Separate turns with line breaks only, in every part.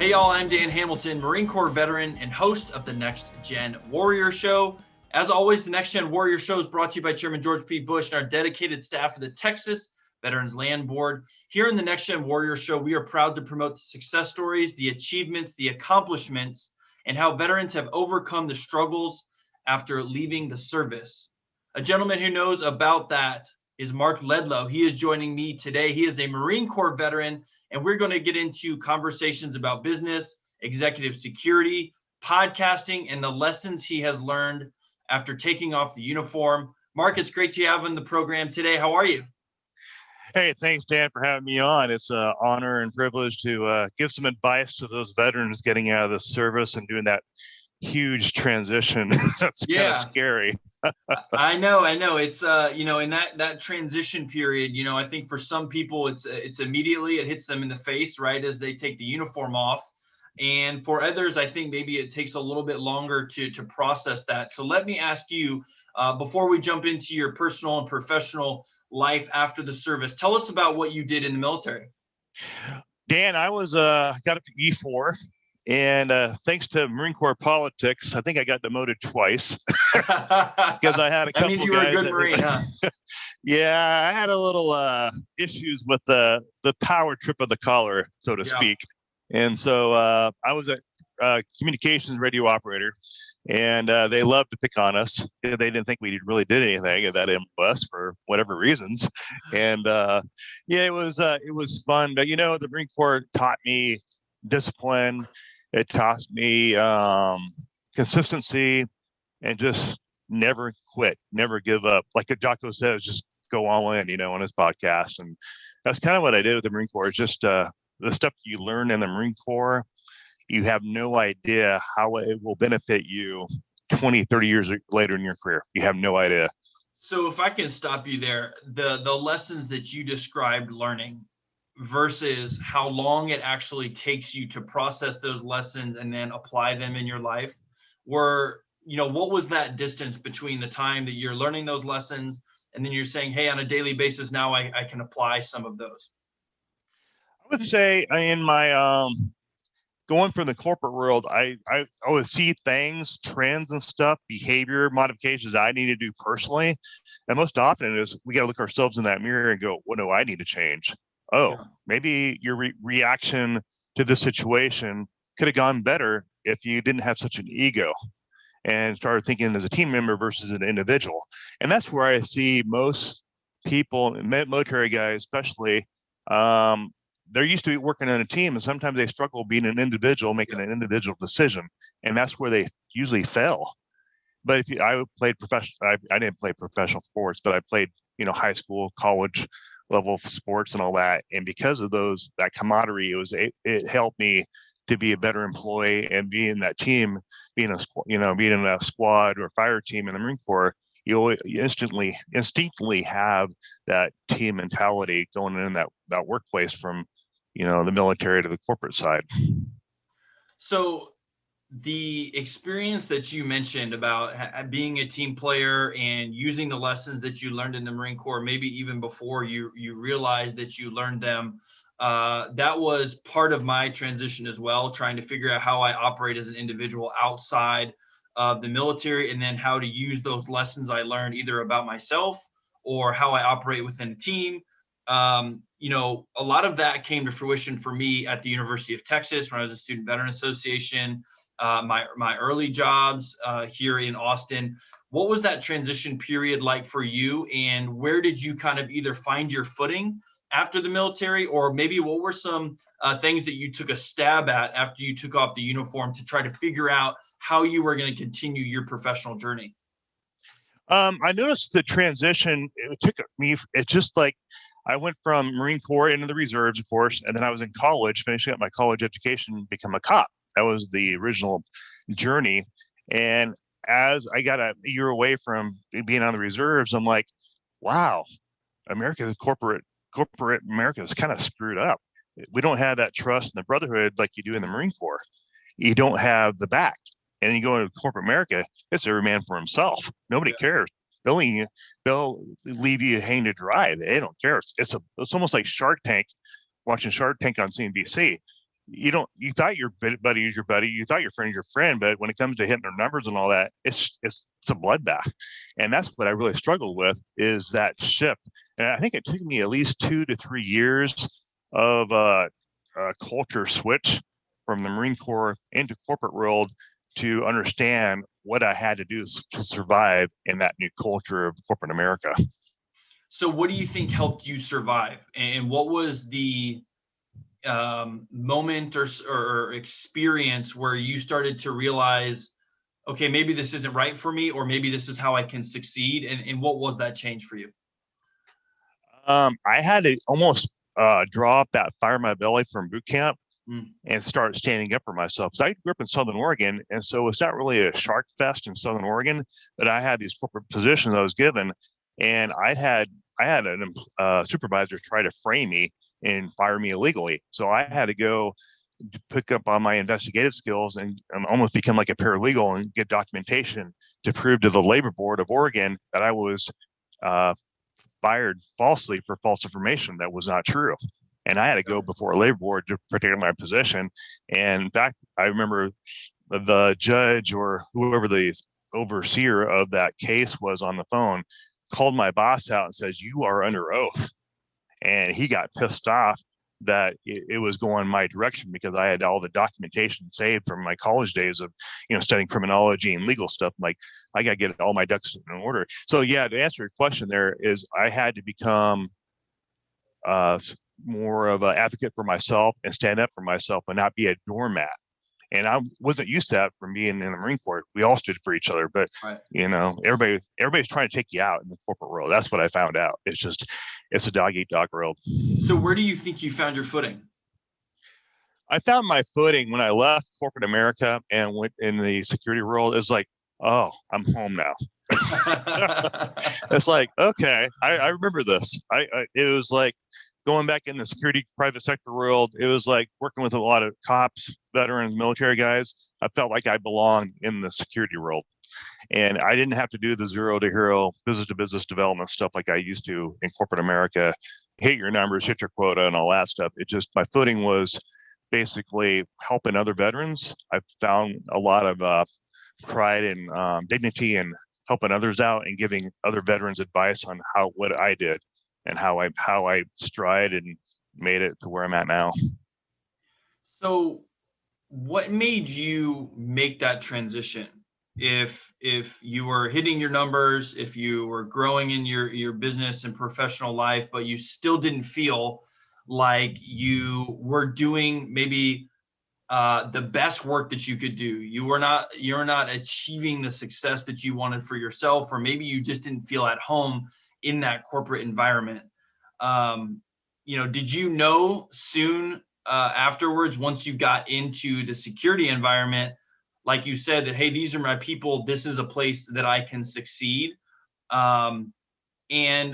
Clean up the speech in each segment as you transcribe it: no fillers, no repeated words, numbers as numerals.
Hey y'all, I'm Dan Hamilton, Marine Corps veteran and host of the Next Gen Warrior Show. As always, the Next Gen Warrior Show is brought to you by Chairman George P. Bush and our dedicated staff of the Texas Veterans Land Board. Here in the Next Gen Warrior Show, we are proud to promote the success stories, the achievements, the accomplishments, and how veterans have overcome the struggles after leaving the service. A gentleman who knows about that is Mark Ledlow. He is joining me today. He is a Marine Corps veteran, and we're going to get into conversations about business, executive security, podcasting, and the lessons he has learned after taking off the uniform. Mark, it's great to have you on the program today. How are you?
Hey, thanks, Dan, for having me on. It's an honor and privilege to give some advice to those veterans getting out of the service and doing that huge transition. That's kind of scary.
I know. It's in that transition period, I think for some people it's immediately it hits them in the face right as they take the uniform off. And for others, I think maybe it takes a little bit longer to process that. So let me ask you, before we jump into your personal and professional life after the service, tell us about what you did in the military.
Dan, I was got up to E4. And thanks to Marine Corps politics, I think I got demoted twice because I had a couple. That
means you were a good Marine, huh?
Yeah, I had a little issues with the power trip of the collar, so to speak. And so I was a communications radio operator, and they loved to pick on us. They didn't think we really did anything at that MS for whatever reasons. And it was fun. But the Marine Corps taught me discipline. It taught me consistency and just never quit, never give up. Like Jocko says, just go all in, on his podcast. And that's kind of what I did with the Marine Corps. It's just the stuff you learn in the Marine Corps, you have no idea how it will benefit you 20, 30 years later in your career. You have no idea.
So if I can stop you there, the lessons that you described learning versus how long it actually takes you to process those lessons and then apply them in your life what was that distance between the time that you're learning those lessons and then you're saying, hey, on a daily basis now I can apply some of those?
I would say in my going from the corporate world, I would see things, trends and stuff, behavior modifications I need to do personally. And most often it is we got to look ourselves in that mirror and go, what do I need to change? Maybe your reaction to this situation could have gone better if you didn't have such an ego and started thinking as a team member versus an individual. And that's where I see most people, military guys especially, they're used to working on a team, and sometimes they struggle being an individual, making an individual decision. And that's where they usually fail. But I played professional, I didn't play professional sports, but I played, high school, college level sports and all that. And because of that camaraderie, it helped me to be a better employee and be in that team, being in a squad or fire team in the Marine Corps. You instinctively have that team mentality going in that workplace from, the military to the corporate side.
So the experience that you mentioned about being a team player and using the lessons that you learned in the Marine Corps, maybe even before you realized that you learned them, that was part of my transition as well, trying to figure out how I operate as an individual outside of the military, and then how to use those lessons I learned either about myself or how I operate within a team. A lot of that came to fruition for me at the University of Texas when I was a Student Veteran Association. My early jobs here in Austin. What was that transition period like for you, and where did you kind of either find your footing after the military, or maybe what were some things that you took a stab at after you took off the uniform to try to figure out how you were going to continue your professional journey?
I noticed the transition. It's just like I went from Marine Corps into the reserves, of course, and then I was in college, finishing up my college education, become a cop. That was the original journey. And as I got a year away from being on the reserves, I'm like, wow, corporate America is kind of screwed up. We don't have that trust and the brotherhood like you do in the Marine Corps. You don't have the back. And you go into corporate America, it's every man for himself. Nobody cares. They'll leave you hanging to dry. They don't care. It's almost like Shark Tank, watching Shark Tank on CNBC. you thought your buddy is your buddy, you thought your friend is your friend, but when it comes to hitting their numbers and all that, it's a bloodbath. And that's what I really struggled with, is that shift. And I think it took me at least 2 to 3 years of a culture switch from the Marine Corps into corporate world to understand what I had to do to survive in that new culture of corporate America.
So what do you think helped you survive? And what was the moment or experience where you started to realize, okay, maybe this isn't right for me, or maybe this is how I can succeed? And what was that change for you?
I had to almost draw up that fire in my belly from boot camp and start standing up for myself. So I grew up in Southern Oregon, and so it's not really a shark fest in Southern Oregon, but I had these corporate positions I was given, and I had a supervisor try to frame me and fire me illegally. So I had to go pick up on my investigative skills and almost become like a paralegal and get documentation to prove to the labor board of Oregon that I was fired falsely for false information that was not true. And I had to go before a labor board to protect my position. And in fact, I remember the judge or whoever the overseer of that case was on the phone called my boss out and says, "You are under oath." And he got pissed off that it was going my direction because I had all the documentation saved from my college days of, studying criminology and legal stuff. I'm like, I got to get all my ducks in order. So yeah, to answer your question, there is, I had to become more of an advocate for myself and stand up for myself and not be a doormat. And I wasn't used to that from being in the Marine Corps. We all stood for each other, but
Right.
everybody's trying to take you out in the corporate world. That's what I found out. It's a dog eat dog world.
So where do you think you found your footing?
I found my footing when I left corporate America and went in the security world. It's like, oh, I'm home now. It's like, okay, I remember this. It was like going back in the security private sector world. It was like working with a lot of cops, veterans, military guys. I felt like I belonged in the security world. And I didn't have to do the zero to hero business to business development stuff like I used to in corporate America, hit your numbers, hit your quota and all that stuff. It just, my footing was basically helping other veterans. I've found a lot of pride and dignity in helping others out and giving other veterans advice on what I did and how I stride and made it to where I'm at now.
So what made you make that transition? If you were hitting your numbers, if you were growing in your business and professional life, but you still didn't feel like you were doing maybe the best work that you could do, you're not achieving the success that you wanted for yourself, or maybe you just didn't feel at home in that corporate environment. Did you know soon afterwards, once you got into the security environment, like you said, that, hey, these are my people, this is a place that I can succeed? And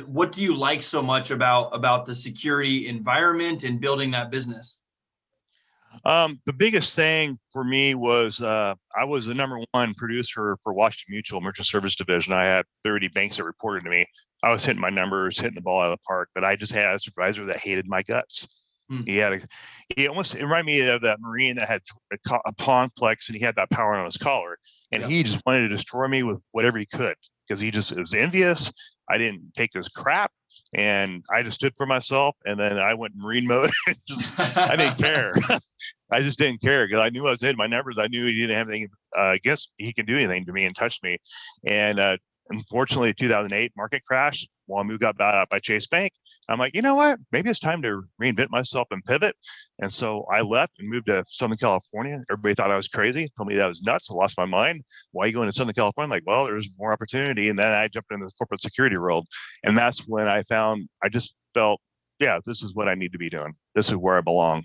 what do you like so much about the security environment and building that business?
The biggest thing for me was I was the number one producer for Washington Mutual Merchant Service Division. I had 30 banks that reported to me. I was hitting my numbers, hitting the ball out of the park, but I just had a supervisor that hated my guts. He almost reminded me of that Marine that had a complex and he had that power on his collar, and he just wanted to destroy me with whatever he could because he just was envious. I didn't take his crap, and I just stood for myself. And then I went Marine mode. I didn't care. I just didn't care because I knew I was hitting my numbers. I knew he didn't have anything. I guess he can do anything to me and touch me. And unfortunately, 2008 market crash. While I got bought out by Chase Bank, I'm like, you know what? Maybe it's time to reinvent myself and pivot. And so I left and moved to Southern California. Everybody thought I was crazy, told me that I was nuts. I lost my mind. Why are you going to Southern California? I'm like, well, there's more opportunity. And then I jumped into the corporate security world. And that's when I just felt, yeah, this is what I need to be doing. This is where I belong.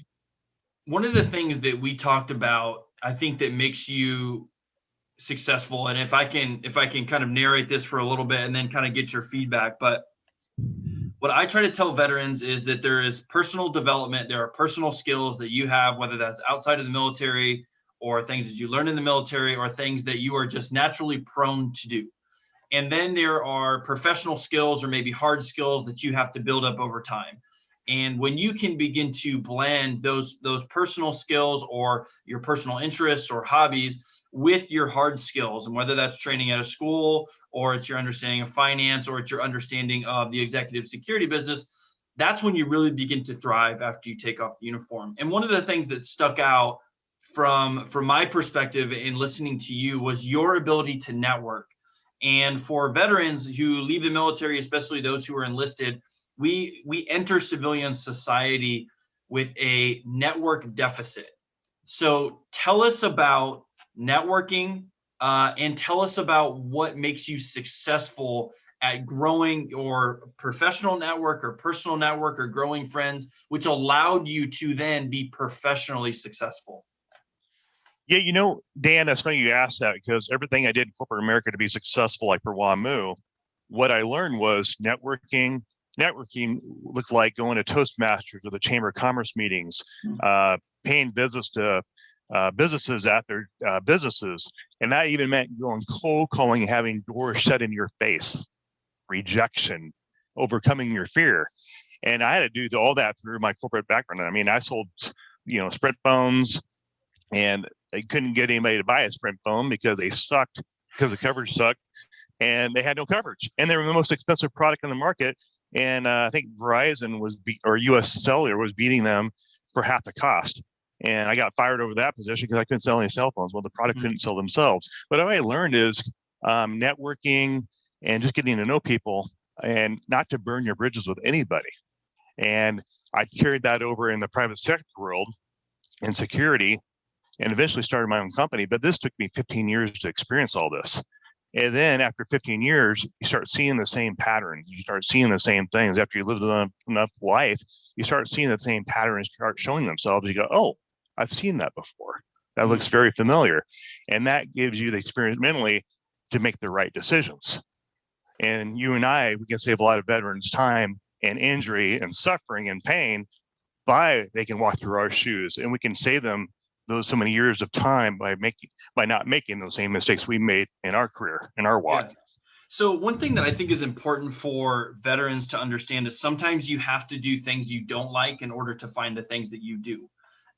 One of the things that we talked about, I think, that makes you successful, and if I can kind of narrate this for a little bit and then kind of get your feedback, but what I try to tell veterans is that there is personal development. There are personal skills that you have, whether that's outside of the military or things that you learn in the military or things that you are just naturally prone to do. And then there are professional skills or maybe hard skills that you have to build up over time. And when you can begin to blend those personal skills or your personal interests or hobbies with your hard skills, and whether that's training at a school or it's your understanding of finance or it's your understanding of the executive security business, that's when you really begin to thrive after you take off the uniform. And one of the things that stuck out from my perspective in listening to you was your ability to network. And for veterans who leave the military, especially those who are enlisted, we enter civilian society with a network deficit. So tell us about networking, and tell us about what makes you successful at growing your professional network or personal network or growing friends, which allowed you to then be professionally successful.
Yeah, Dan, that's funny you asked that, because everything I did in corporate America to be successful, like for WAMU, what I learned was networking. Networking looked like going to Toastmasters or the Chamber of Commerce meetings, paying visits to businesses at their businesses. And that even meant going cold calling, having doors shut in your face, rejection, overcoming your fear. And I had to do all that through my corporate background. I mean, I sold, Sprint phones, and they couldn't get anybody to buy a Sprint phone because they sucked, because the coverage sucked, and they had no coverage. And they were the most expensive product in the market. And I think Verizon or US Cellular was beating them for half the cost. And I got fired over that position because I couldn't sell any cell phones. Well, the product couldn't sell themselves. But what I learned is networking and just getting to know people, and not to burn your bridges with anybody. And I carried that over in the private sector world in security, and eventually started my own company. But this took me 15 years to experience all this. And then after 15 years, you start seeing the same patterns. You start seeing the same things. After you live enough life, you start seeing the same patterns start showing themselves. You go, oh, I've seen that before. That looks very familiar. And that gives you the experience mentally to make the right decisions. And you and I, we can save a lot of veterans time and injury and suffering and pain by they can walk through our shoes, and we can save them those so many years of time by not making those same mistakes we made in our career, in our walk.
Yeah. So one thing that I think is important for veterans to understand is sometimes you have to do things you don't like in order to find the things that you do.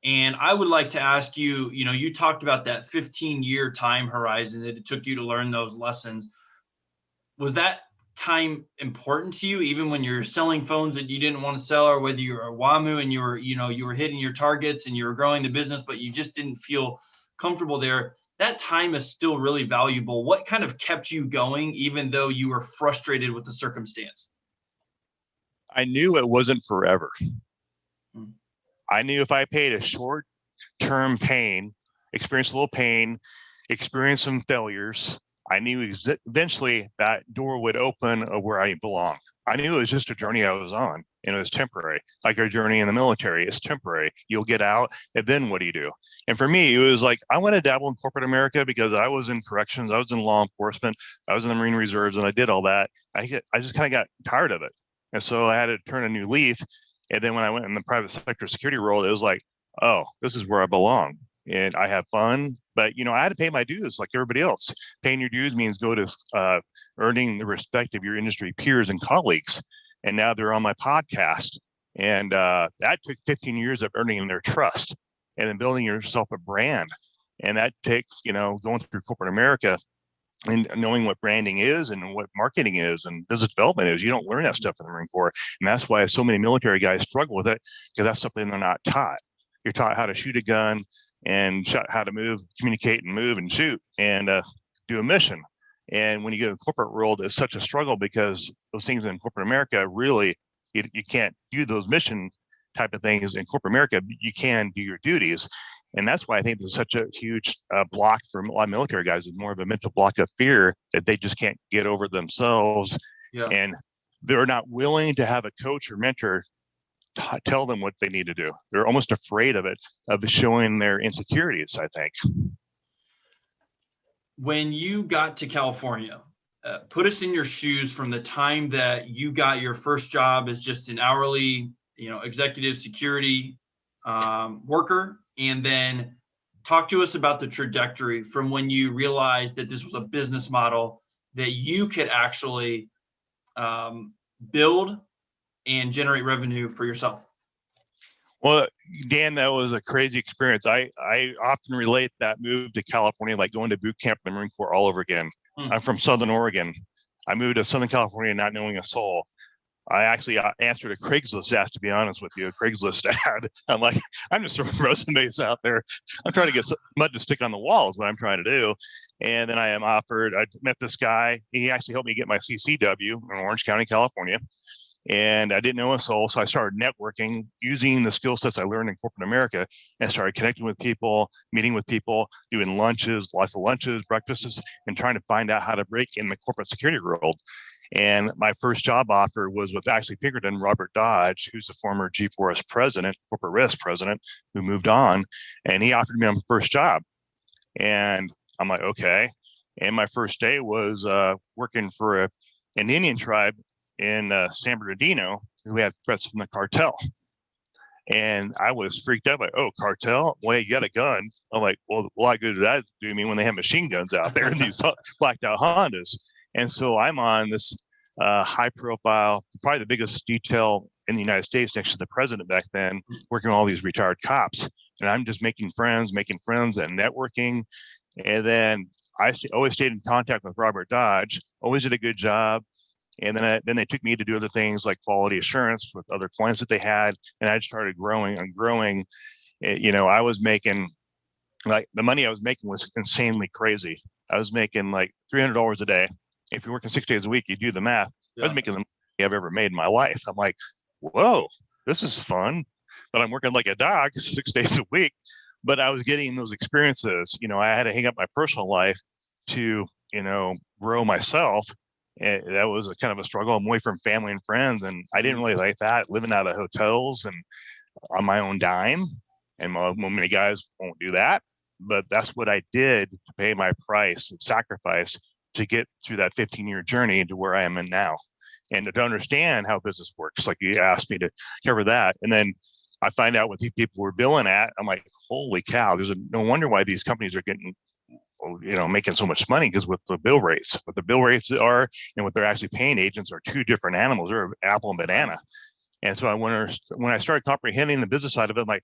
And I would like to ask you, you talked about that 15-year time horizon that it took you to learn those lessons. Was that time important to you, even when you're selling phones that you didn't want to sell, or whether you're a WAMU and you were hitting your targets and you were growing the business, but you just didn't feel comfortable there? That time is still really valuable. What kind of kept you going, even though you were frustrated with the circumstance?
I knew it wasn't forever. I knew if I paid a short-term pain, experienced a little pain, experienced some failures, I knew eventually that door would open where I belong. I knew it was just a journey I was on, and it was temporary. Like our journey in the military is temporary. You'll get out, and then what do you do? And for me, it was like, I want to dabble in corporate America because I was in corrections, I was in law enforcement, I was in the Marine Reserves, and I did all that. I just kind of got tired of it. And so I had to turn a new leaf. And then when I went in the private sector security world, it was like, oh, this is where I belong. And I have fun, but I had to pay my dues like everybody else. Paying your dues means go to earning the respect of your industry peers and colleagues. And now they're on my podcast. And that took 15 years of earning their trust and then building yourself a brand. And that takes, going through corporate America and knowing what branding is and what marketing is and business development is. You don't learn that stuff in the Marine Corps. And that's why so many military guys struggle with it, because that's something they're not taught. You're taught how to shoot a gun and how to move, communicate and move and shoot and do a mission. And when you go to the corporate world, it's such a struggle, because those things in corporate America, really, you can't do those mission type of things in corporate America. You can do your duties. And that's why I think there's such a huge block for a lot of military guys, is more of a mental block of fear that they just can't get over themselves. Yeah. And they're not willing to have a coach or mentor tell them what they need to do. They're almost afraid of it, of showing their insecurities, I think.
When you got to California, put us in your shoes from the time that you got your first job as just an hourly, executive security worker, and then talk to us about the trajectory from when you realized that this was a business model that you could actually build and generate revenue for yourself?
Well, Dan, that was a crazy experience. I often relate that move to California like going to boot camp in the Marine Corps all over again. I'm from Southern Oregon. I moved to Southern California not knowing a soul. I actually answered a Craigslist ad, to be honest with you, a Craigslist ad. I'm like, I'm just throwing resumes out there. I'm trying to get mud to stick on the wall is what I'm trying to do. And then I met this guy. He actually helped me get my CCW in Orange County, California. And I didn't know a soul. So I started networking using the skill sets I learned in corporate America and started connecting with people, meeting with people, doing lunches, lots of lunches, breakfasts, and trying to find out how to break in the corporate security world. And my first job offer was with actually Pinkerton, Robert Dodge, who's the former G4S president, corporate risk president, who moved on. And he offered me my first job. And I'm like, okay. And my first day was working for an Indian tribe in San Bernardino who had threats from the cartel. And I was freaked out, like, oh, cartel? Well, you got a gun. I'm like, well, what good does that do me when they have machine guns out there in these blacked out Hondas? And so I'm on this high profile, probably the biggest detail in the United States next to the president back then, working with all these retired cops. And I'm just making friends and networking. And then I always stayed in contact with Robert Dodge, always did a good job. And then they took me to do other things like quality assurance with other clients that they had. And I started growing and growing. I was making, like, the money I was making was insanely crazy. I was making like $300 a day. If you're working 6 days a week, you do the math. Yeah. I was making the money I've ever made in my life. I'm like, whoa, this is fun. But I'm working like a dog 6 days a week. But I was getting those experiences. I had to hang up my personal life to, grow myself. And that was a kind of a struggle. I'm away from family and friends, and I didn't really like that, living out of hotels and on my own dime. And many guys won't do that, but that's what I did to pay my price and sacrifice to get through that 15-year journey to where I am in now, and to understand how business works. Like you asked me to cover that, and then I find out what these people were billing at. I'm like, holy cow! No wonder why these companies are getting, making so much money, because what the bill rates are and what they're actually paying agents are two different animals. They're apple and banana. And so when I started comprehending the business side of it, I'm like,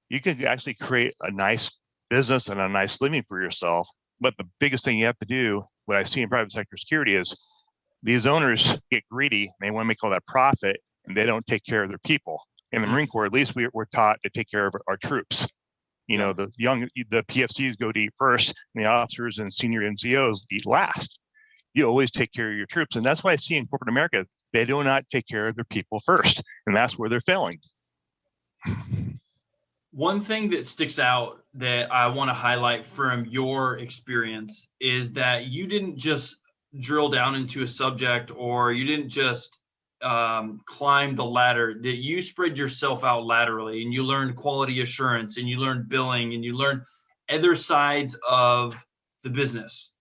you can actually create a nice business and a nice living for yourself. But the biggest thing you have to do, what I see in private sector security, is these owners get greedy and they want to make all that profit, and they don't take care of their people. In the Marine Corps, at least we're taught to take care of our troops. The PFCs go to eat first, and the officers and senior NCOs eat last. You always take care of your troops. And that's what I see in corporate America. They do not take care of their people first. And that's where they're failing.
One thing that sticks out that I want to highlight from your experience is that you didn't just drill down into a subject, or you didn't just climb the ladder, that you spread yourself out laterally, and you learned quality assurance, and you learned billing, and you learned other sides of the business.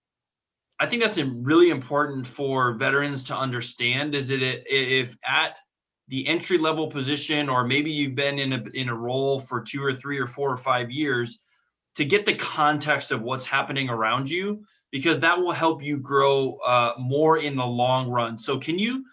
I think that's really important for veterans to understand, is that if at the entry level position, or maybe you've been in a role for 2 or 3 or 4 or 5 years, to get the context of what's happening around you, because that will help you grow more in the long run. So can you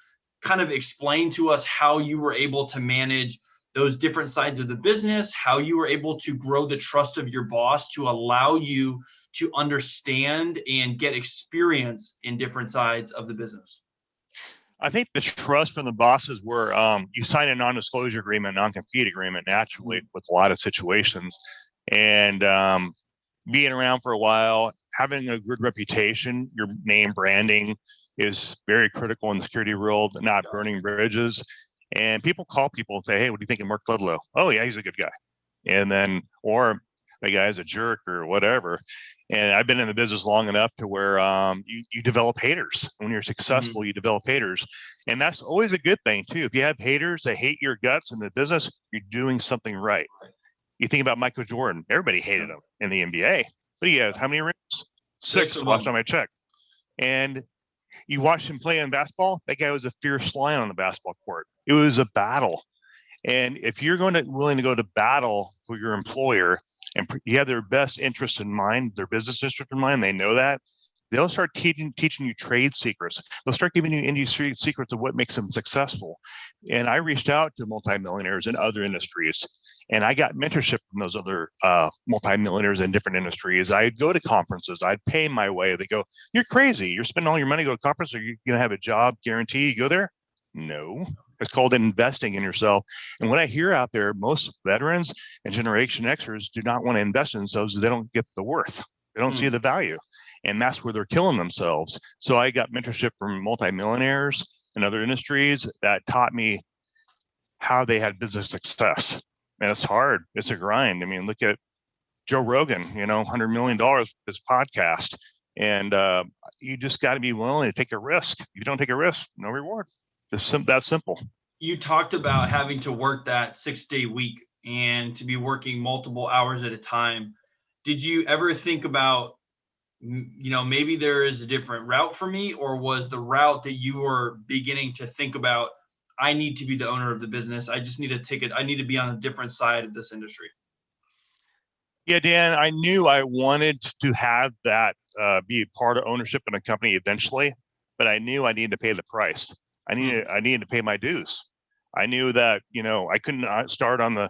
kind of explain to us how you were able to manage those different sides of the business, how you were able to grow the trust of your boss to allow you to understand and get experience in different sides of the business?
I think the trust from the bosses were, you sign a non-disclosure agreement, non-compete agreement naturally with a lot of situations. And being around for a while, having a good reputation, your name branding is very critical in the security world, not burning bridges. And people call people and say, hey, what do you think of Mark Ledlow? Oh, yeah, he's a good guy. And then, or the guy's a jerk or whatever. And I've been in the business long enough to where you develop haters. When you're successful, you develop haters. And that's always a good thing, too. If you have haters that hate your guts in the business, you're doing something right. You think about Michael Jordan. Everybody hated him in the NBA. But he has how many rings? 6 last time I checked. And you watch him play in basketball, that guy was a fierce lion on the basketball court. It was a battle. And if you're willing to go to battle for your employer, and you have their best interest in mind, their business interest in mind, they know that, They'll start teaching you trade secrets. They'll start giving you industry secrets of what makes them successful. And I reached out to multimillionaires in other industries, and I got mentorship from those other multimillionaires in different industries. I'd go to conferences. I'd pay my way. They go, "You're crazy. You're spending all your money to go to a conference. Are you going to have a job guarantee? You go there?" No. It's called investing in yourself. And what I hear out there, most veterans and Generation Xers do not want to invest in themselves. They don't get the worth. They don't see the value. And that's where they're killing themselves. So I got mentorship from multimillionaires and other industries that taught me how they had business success. And it's hard. It's a grind. I mean, look at Joe Rogan, $100 million his podcast. And you just got to be willing to take a risk. If you don't take a risk, no reward. It's that simple.
You talked about having to work that 6-day week and to be working multiple hours at a time. Did you ever think about, maybe there is a different route for me, or was the route that you were beginning to think about, I need to be the owner of the business. I just need a ticket. I need to be on a different side of this industry.
Yeah, Dan, I knew I wanted to have that be part of ownership in a company eventually, but I knew I needed to pay the price. I needed to pay my dues. I knew that, I couldn't start on the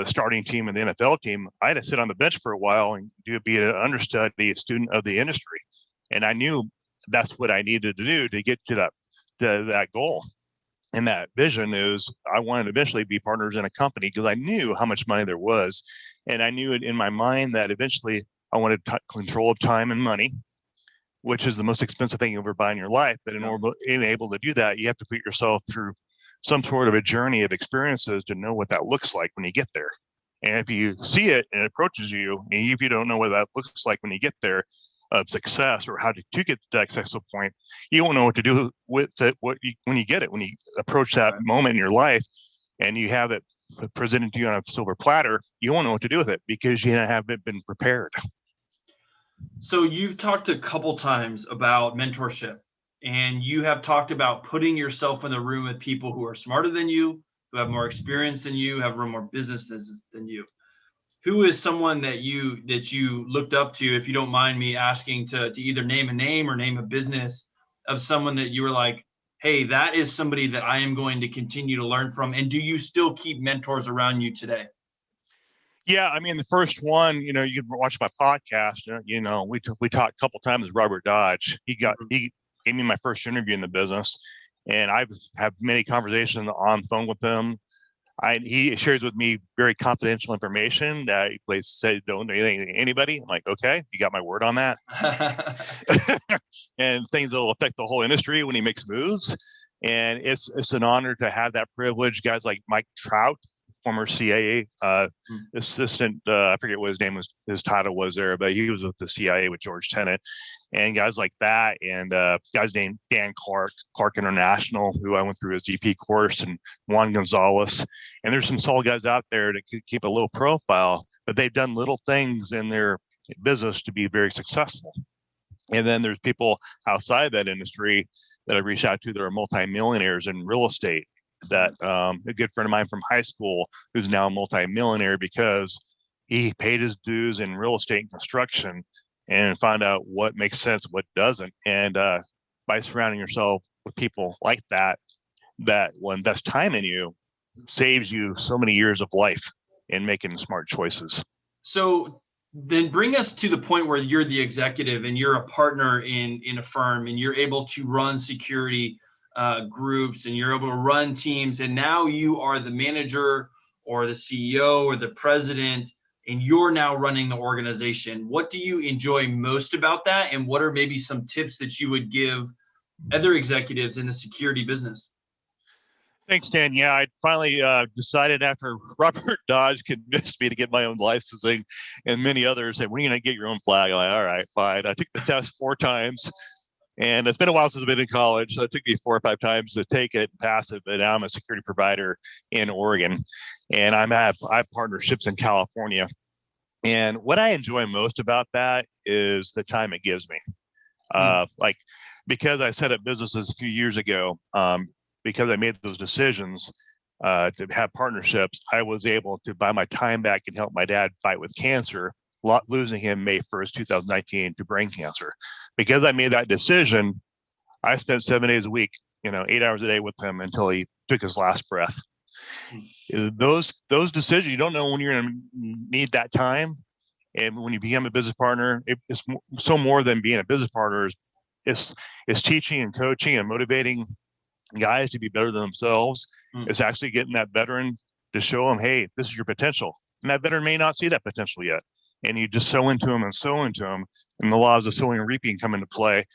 starting team and the NFL team. I had to sit on the bench for a while and be an understudy, a student of the industry. And I knew that's what I needed to do to get to that goal. And that vision is I wanted to eventually be partners in a company because I knew how much money there was. And I knew it in my mind that eventually I wanted control of time and money, which is the most expensive thing you ever buy in your life. But in order to be able to do that, you have to put yourself through some sort of a journey of experiences to know what that looks like when you get there. And if you see it and it approaches you, and if you don't know what that looks like when you get there of success or how to get to that successful point, you won't know what to do with it when you get it, when you approach that moment in your life and you have it presented to you on a silver platter, you won't know what to do with it because you haven't been prepared.
So you've talked a couple times about mentorship, and you have talked about putting yourself in the room with people who are smarter than you, who have more experience than you, have run more businesses than you. Who is someone that you looked up to, if you don't mind me asking, to either name a name or name a business of someone that you were like, hey, that is somebody that I am going to continue to learn from? And do you still keep mentors around you today?
Yeah, I mean, the first one, you can watch my podcast. We talked a couple times with Robert Dodge. He gave me my first interview in the business, and I've had many conversations on the phone with him. He shares with me very confidential information that he said don't do anything to anybody. I'm like, okay, you got my word on that. And things that will affect the whole industry when he makes moves. And it's an honor to have that privilege. Guys like Mike Trout, former CIA assistant, I forget what his title was there, but he was with the CIA with George Tenet, and guys like that, and guys named Dan Clark International, who I went through his GP course, and Juan Gonzalez. And there's some solid guys out there that could keep a little profile, but they've done little things in their business to be very successful. And then there's people outside that industry that I reached out to that are multimillionaires in real estate. That a good friend of mine from high school, who's now a multimillionaire because he paid his dues in real estate and construction and found out what makes sense, what doesn't. And by surrounding yourself with people like that will invest time in you, saves you so many years of life in making smart choices.
So then bring us to the point where you're the executive and you're a partner in a firm, and you're able to run security groups, and you're able to run teams, and now you are the manager or the CEO or the president, and you're now running the organization. What do you enjoy most about that, and what are maybe some tips that you would give other executives in the security business?
Thanks, Dan. Yeah, I finally decided after Robert Dodge convinced me to get my own licensing, and many others said, when are you going to get your own flag? I'm like, all right, fine. I took the test 4 times. And it's been a while since I've been in college, so it took me 4 or 5 times to take it and pass it. But now I'm a security provider in Oregon, and I have partnerships in California. And what I enjoy most about that is the time it gives me. Because I set up businesses a few years ago, because I made those decisions to have partnerships, I was able to buy my time back and help my dad fight with cancer. losing him May 1st, 2019 to brain cancer. Because I made that decision, I spent 7 days a week, 8 hours a day with him until he took his last breath. Those decisions, you don't know when you're going to need that time. And when you become a business partner, it's so more than being a business partner. It's teaching and coaching and motivating guys to be better than themselves. It's actually getting that veteran to show them, hey, this is your potential. And that veteran may not see that potential yet. And you just sow into them, and the laws of sowing and reaping come into play.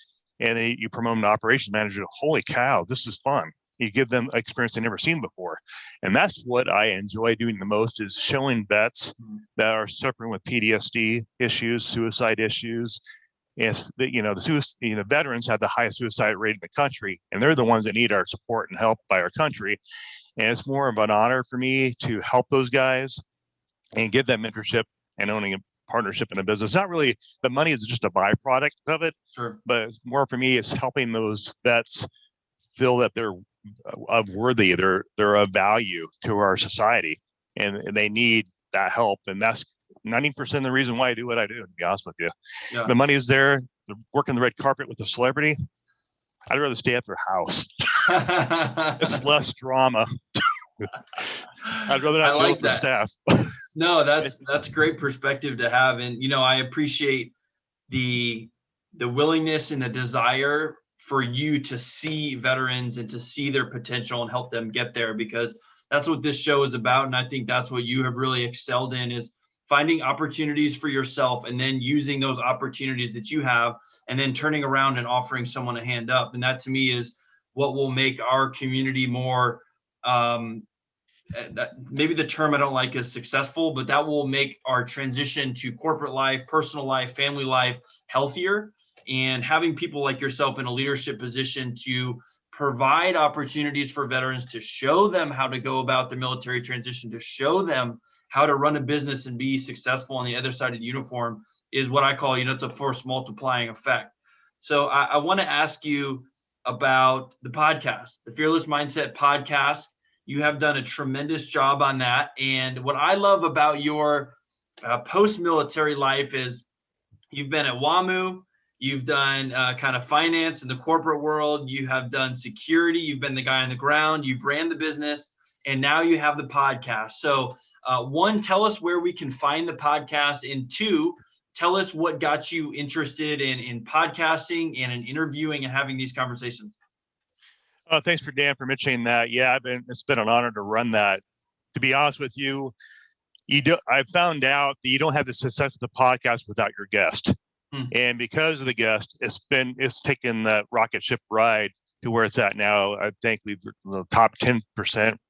And then you promote them to operations manager. Holy cow, this is fun. You give them experience they've never seen before. And that's what I enjoy doing the most, is showing vets that are suffering with PTSD issues, suicide issues. Is that, the veterans have the highest suicide rate in the country, and they're the ones that need our support and help by our country. And it's more of an honor for me to help those guys and give them mentorship and owning a partnership in a business. Not really, the money is just a byproduct of it.
Sure.
But it's more for me, it's helping those vets feel that they're worthy, they're of value to our society, and they need that help. And that's 90% of the reason why I do what I do, to be honest with you. Yeah. The money is there. They're working the red carpet with a celebrity. I'd rather stay at their house. It's less drama. I'd rather not
like
bill for staff.
No, that's great perspective to have. And, I appreciate the willingness and the desire for you to see veterans and to see their potential and help them get there, because that's what this show is about. And I think that's what you have really excelled in, is finding opportunities for yourself and then using those opportunities that you have and then turning around and offering someone a hand up. And that, to me, is what will make our community more, maybe the term I don't like is successful, but that will make our transition to corporate life, personal life, family life healthier. And having people like yourself in a leadership position to provide opportunities for veterans, to show them how to go about the military transition, to show them how to run a business and be successful on the other side of the uniform, is what I call, it's a force multiplying effect. So I want to ask you about the podcast, the Fearless Mindset podcast. You have done a tremendous job on that. And what I love about your post-military life is you've been at WAMU, you've done kind of finance in the corporate world, you have done security, you've been the guy on the ground, you've ran the business, and now you have the podcast. So one, tell us where we can find the podcast, and two, tell us what got you interested in podcasting and in interviewing and having these conversations.
Thanks for Dan for mentioning that. Yeah, it's been an honor to run that. To be honest with you, I found out that you don't have the success of the podcast without your guest. And because of the guest, it's taken that rocket ship ride to where it's at now. I think we've the top 10%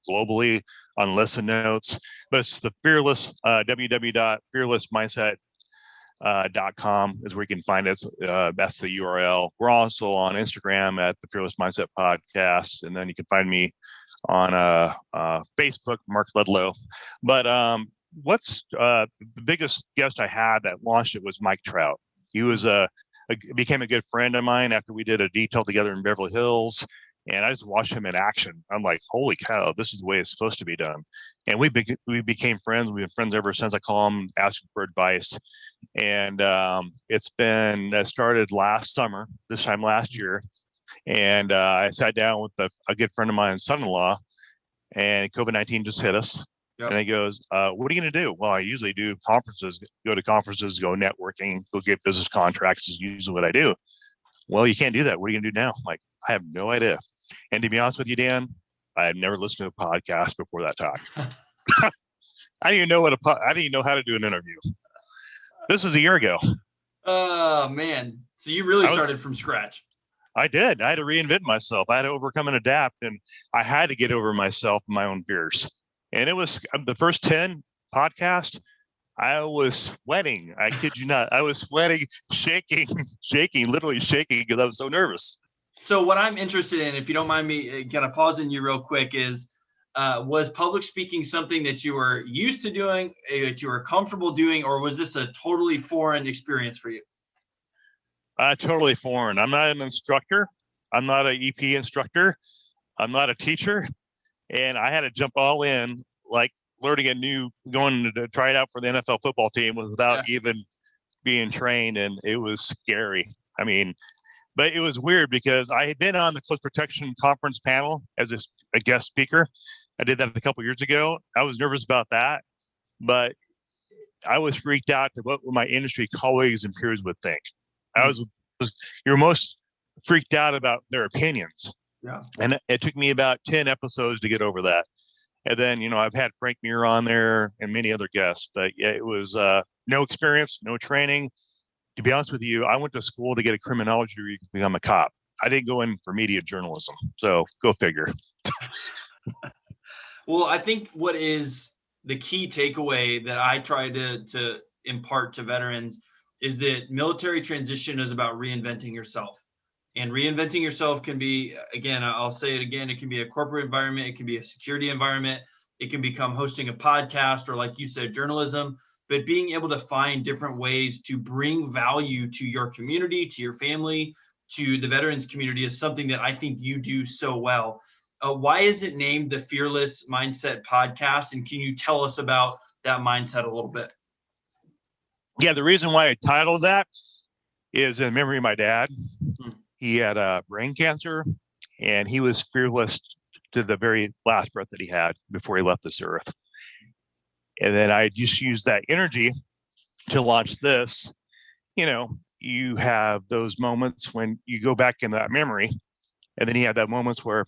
globally on listen notes. But it's the Fearless, www.fearlessmindset.com is where you can find us. That's the URL. We're also on Instagram at the Fearless Mindset Podcast, and then you can find me on Facebook, Mark Ledlow. But what's the biggest guest I had that launched it was Mike Trout. He was became a good friend of mine after we did a detail together in Beverly Hills, and I just watched him in action. I'm like, holy cow, this is the way it's supposed to be done. And we became friends. We've been friends ever since. I call him, ask him for advice. And it's been started last summer, this time last year. And I sat down with a good friend of mine's son-in-law, and COVID-19 just hit us. Yep. And he goes, what are you going to do? Well, I usually do conferences, go to conferences, go networking, go get business contracts is usually what I do. Well, you can't do that. What are you going to do now? I'm like, I have no idea. And to be honest with you, Dan, I had never listened to a podcast before that talk. I didn't even know I didn't even know how to do an interview. This is a year ago.
Oh, man. So you really started from scratch.
I did. I had to reinvent myself. I had to overcome and adapt, and I had to get over myself and my own fears. And it was the first 10 podcasts, I was sweating. I kid you not. I was sweating, shaking, literally shaking because I was so nervous.
So what I'm interested in, if you don't mind me kind of pausing you real quick, is was public speaking something that you were used to doing, that you were comfortable doing, or was this a totally foreign experience for you?
Totally foreign. I'm not an instructor. I'm not an EP instructor. I'm not a teacher. And I had to jump all in like going to try it out for the NFL football team without even being trained. And it was scary. I mean, but it was weird because I had been on the close protection conference panel as a guest speaker. I did that a couple of years ago. I was nervous about that, but I was freaked out to what my industry colleagues and peers would think. You're most freaked out about their opinions.
Yeah.
And it took me about 10 episodes to get over that. And then, I've had Frank Muir on there and many other guests, but yeah, it was no experience, no training. To be honest with you, I went to school to get a criminology degree to become a cop. I didn't go in for media journalism. So go figure.
Well, I think what is the key takeaway that I try to impart to veterans is that military transition is about reinventing yourself. And reinventing yourself can be, again, I'll say it again, it can be a corporate environment, it can be a security environment, it can become hosting a podcast, or like you said, journalism, but being able to find different ways to bring value to your community, to your family, to the veterans community is something that I think you do so well. Why is it named the Fearless Mindset Podcast? And can you tell us about that mindset a little bit?
Yeah, the reason why I titled that is in memory of my dad. He had brain cancer, and he was fearless to the very last breath that he had before he left this earth. And then I just used that energy to launch this. You have those moments when you go back in that memory, and then you have that moments where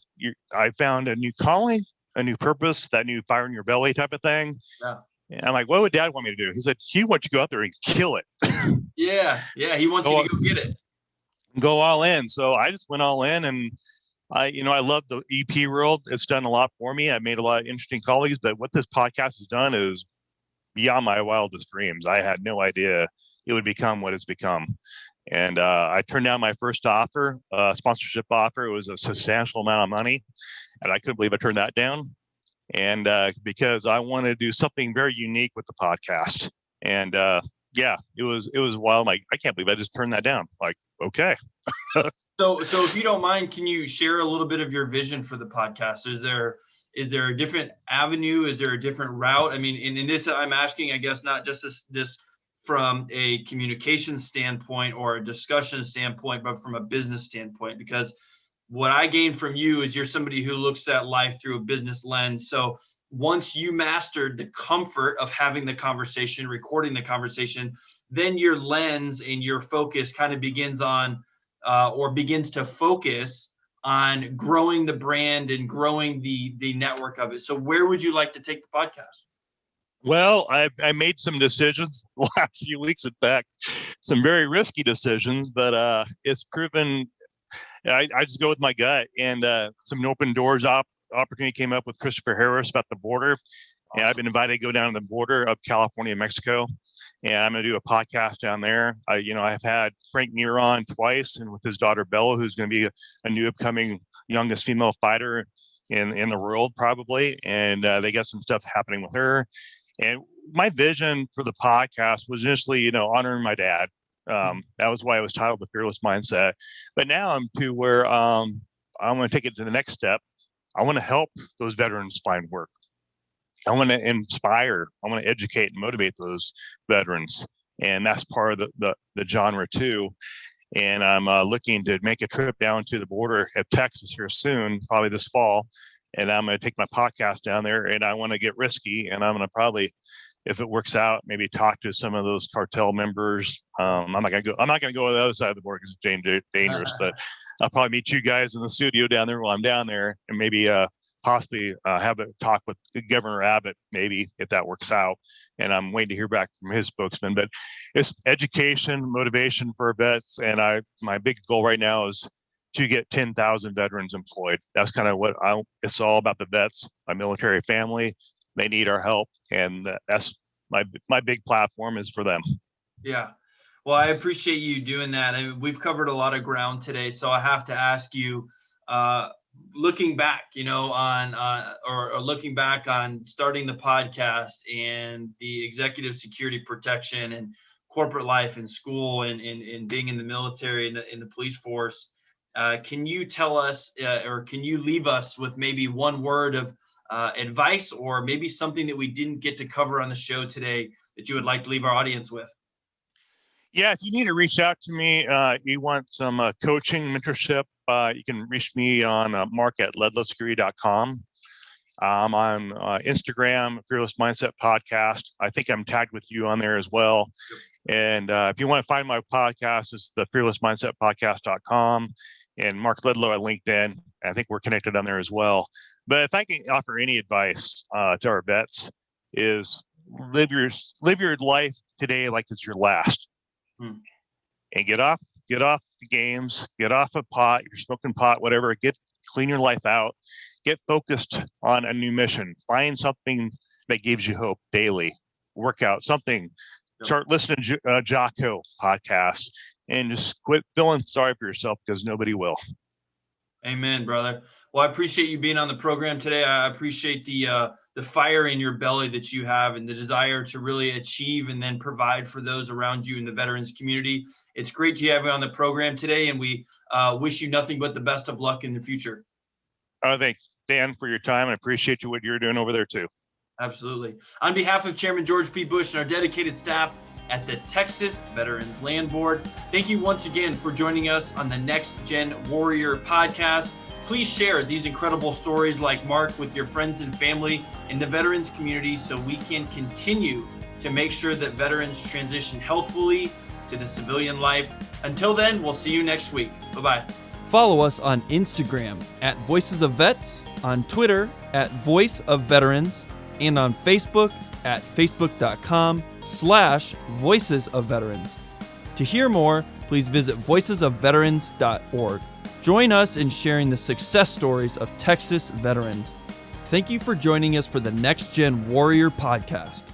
I found a new calling, a new purpose, that new fire in your belly type of thing.
Yeah.
And I'm like, what would Dad want me to do? He said, he wants you to go out there and kill it.
Yeah. He wants you to go get it.
Go all in. So I just went all in, and I love the EP world. It's done a lot for me. I made a lot of interesting colleagues, but what this podcast has done is beyond my wildest dreams. I had no idea it would become what it's become. And I turned down my first offer, sponsorship offer. It was a substantial amount of money, and I couldn't believe I turned that down. And because I wanted to do something very unique with the podcast. And it was wild. Like, I can't believe I just turned that down. Like, okay.
So if you don't mind, can you share a little bit of your vision for the podcast? Is there a different avenue? Is there a different route? I mean, in this, I'm asking, I guess, not just this from a communication standpoint or a discussion standpoint, but from a business standpoint, because what I gain from you is you're somebody who looks at life through a business lens. So once you mastered the comfort of having the conversation, recording the conversation, then your lens and your focus kind of begins to focus on growing the brand and growing the network of it. So where would you like to take the podcast?
Well, I made some decisions the last few weeks, in fact, some very risky decisions, but it's proven I just go with my gut. And some open doors opportunity came up with Christopher Harris about the border. And I've been invited to go down to the border of California and Mexico. And I'm going to do a podcast down there. I've had Frank Muir on twice, and with his daughter Bella, who's going to be a new upcoming youngest female fighter in the world, probably. And they got some stuff happening with her. And my vision for the podcast was initially, honoring my dad. That was why it was titled The Fearless Mindset. But now I'm to where I want to take it to the next step. I want to help those veterans find work. I want to inspire. I want to educate and motivate those veterans. And that's part of the genre too. And I'm looking to make a trip down to the border of Texas here soon, probably this fall. And I'm going to take my podcast down there, and I want to get risky. And I'm going to probably, if it works out, maybe talk to some of those cartel members. I'm not going to go to the other side of the border because it's dangerous, but I'll probably meet you guys in the studio down there while I'm down there, and maybe possibly have a talk with Governor Abbott, maybe, if that works out. And I'm waiting to hear back from his spokesman. But it's education, motivation for vets. And my big goal right now is to get 10,000 veterans employed. That's kind of what it's all about. The vets, my military family, they need our help. And that's my big platform is for them.
Yeah. Well, I appreciate you doing that. I mean, we've covered a lot of ground today. So I have to ask you, looking back, or looking back on starting the podcast and the executive security protection and corporate life and school and being in the military and in the police force, can you tell us, or can you leave us with maybe one word of advice or maybe something that we didn't get to cover on the show today that you would like to leave our audience with?
Yeah, if you need to reach out to me, you want some coaching, mentorship, you can reach me on mark@ledlowsecurity.com. I'm on Instagram, Fearless Mindset Podcast. I think I'm tagged with you on there as well. And if you want to find my podcast, it's the fearlessmindsetpodcast.com and Mark Ledlow at LinkedIn. I think we're connected on there as well. But if I can offer any advice to our vets, is live your life today like it's your last. And get off the games, get off a pot, you're smoking pot, whatever, clean your life out, get focused on a new mission, find something that gives you hope daily, work out something, start listening to Jocko podcast, and just quit feeling sorry for yourself because nobody will.
Amen, brother. Well, I appreciate you being on the program today. I appreciate the fire in your belly that you have and the desire to really achieve and then provide for those around you in the veterans community. It's great to have you on the program today, and we wish you nothing but the best of luck in the future.
Thanks, Dan, for your time. I appreciate what you're doing over there too.
Absolutely. On behalf of Chairman George P. Bush and our dedicated staff at the Texas Veterans Land Board, thank you once again for joining us on the Next Gen Warrior podcast. Please share these incredible stories like Mark with your friends and family in the veterans community so we can continue to make sure that veterans transition healthfully to the civilian life. Until then, we'll see you next week. Bye-bye.
Follow us on Instagram at Voices of Vets, on Twitter at Voice of Veterans, and on Facebook at facebook.com/Voices of Veterans. To hear more, please visit voicesofveterans.org. Join us in sharing the success stories of Texas veterans. Thank you for joining us for the Next Gen Warrior podcast.